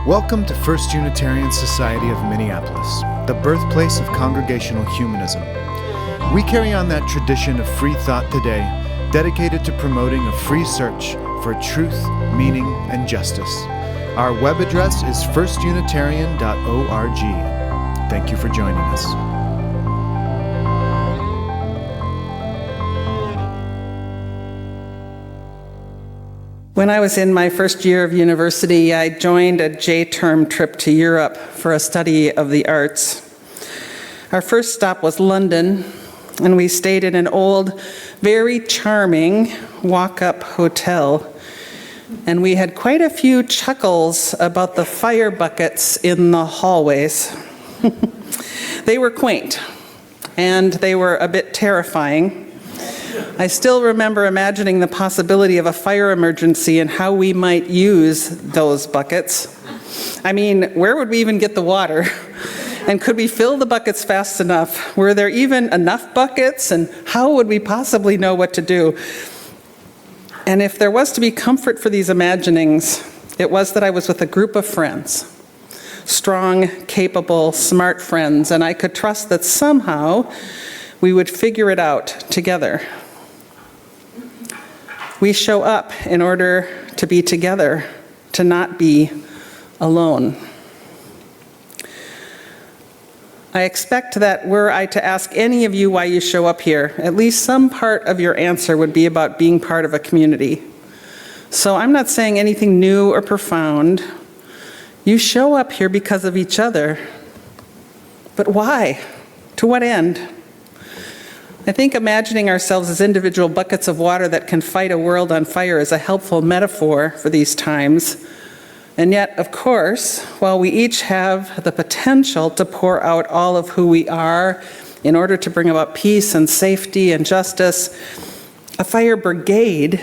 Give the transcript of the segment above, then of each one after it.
Welcome to First Unitarian Society of Minneapolis, the birthplace of congregational humanism. We carry on that tradition of free thought today, dedicated to promoting a free search for truth, meaning, and justice. Our web address is firstunitarian.org. Thank you for joining us. When I was in my first year of university, I joined a J-term trip to Europe for a study of the arts. Our first stop was London, and we stayed in an old, very charming walk-up hotel. And we had quite a few chuckles about the fire buckets in the hallways. They were quaint, and they were a bit terrifying. I still remember imagining the possibility of a fire emergency and how we might use those buckets. I mean, where would we even get the water? And could we fill the buckets fast enough? Were there even enough buckets? And how would we possibly know what to do? And if there was to be comfort for these imaginings, it was that I was with a group of friends. Strong, capable, smart friends, and I could trust that somehow we would figure it out together. We show up in order to be together, to not be alone. I expect that were I to ask any of you why you show up here, at least some part of your answer would be about being part of a community. So I'm not saying anything new or profound. You show up here because of each other. But why? To what end? I think imagining ourselves as individual buckets of water that can fight a world on fire is a helpful metaphor for these times. And yet, of course, while we each have the potential to pour out all of who we are in order to bring about peace and safety and justice, a fire brigade,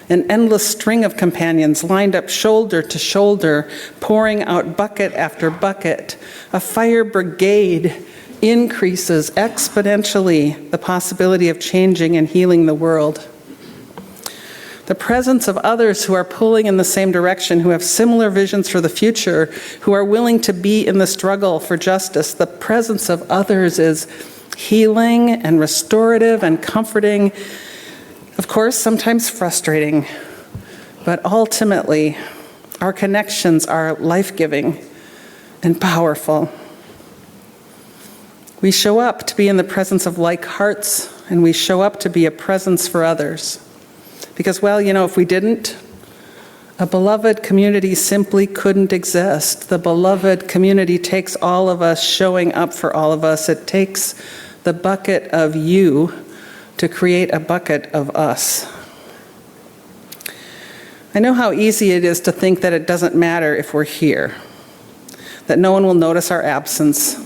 an endless string of companions lined up shoulder to shoulder, pouring out bucket after bucket, a fire brigade increases exponentially the possibility of changing and healing the world. The presence of others who are pulling in the same direction, who have similar visions for the future, who are willing to be in the struggle for justice, the presence of others is healing and restorative and comforting. Of course, sometimes frustrating, but ultimately, our connections are life-giving and powerful. We show up to be in the presence of like hearts, and we show up to be a presence for others. Because, well, you know, if we didn't, a beloved community simply couldn't exist. The beloved community takes all of us showing up for all of us. It takes the bucket of you to create a bucket of us. I know how easy it is to think that it doesn't matter if we're here, that no one will notice our absence.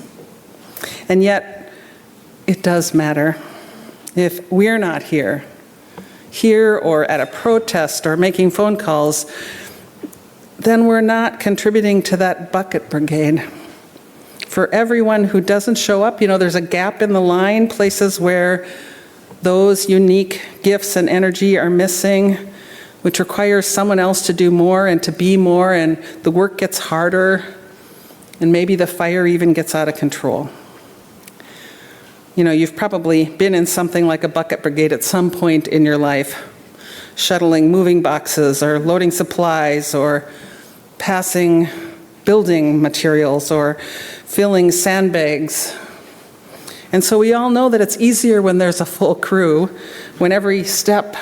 And yet, it does matter. If we're not here or at a protest or making phone calls, then we're not contributing to that bucket brigade. For everyone who doesn't show up, you know, there's a gap in the line, places where those unique gifts and energy are missing, which requires someone else to do more and to be more, and the work gets harder, and maybe the fire even gets out of control. You know, you've probably been in something like a bucket brigade at some point in your life, shuttling moving boxes or loading supplies or passing building materials or filling sandbags. And so we all know that it's easier when there's a full crew, when every step,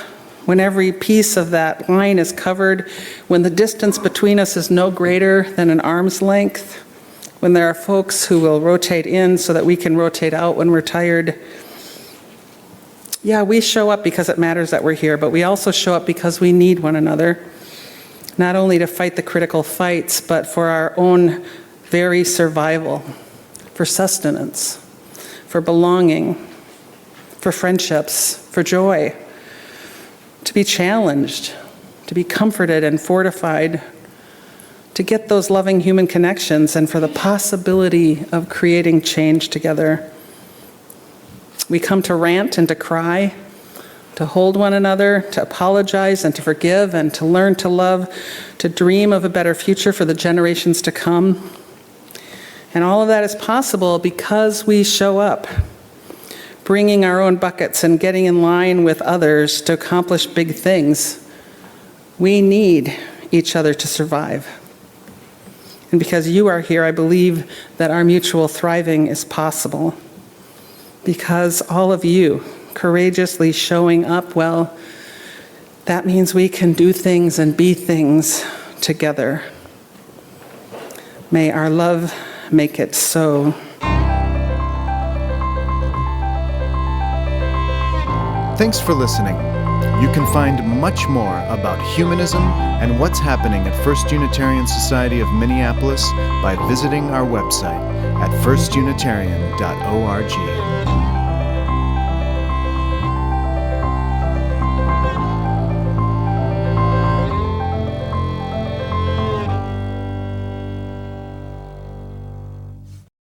when every piece of that line is covered, when the distance between us is no greater than an arm's length, when there are folks who will rotate in so that we can rotate out when we're tired. Yeah, we show up because it matters that we're here, but we also show up because we need one another, not only to fight the critical fights, but for our own very survival, for sustenance, for belonging, for friendships, for joy, to be challenged, to be comforted and fortified, to get those loving human connections, and for the possibility of creating change together. We come to rant and to cry, to hold one another, to apologize and to forgive and to learn to love, to dream of a better future for the generations to come. And all of that is possible because we show up, bringing our own buckets and getting in line with others to accomplish big things. We need each other to survive. And because you are here, I believe that our mutual thriving is possible. Because all of you courageously showing up, well, that means we can do things and be things together. May our love make it so. Thanks for listening. You can find much more about humanism and what's happening at First Unitarian Society of Minneapolis by visiting our website at firstunitarian.org.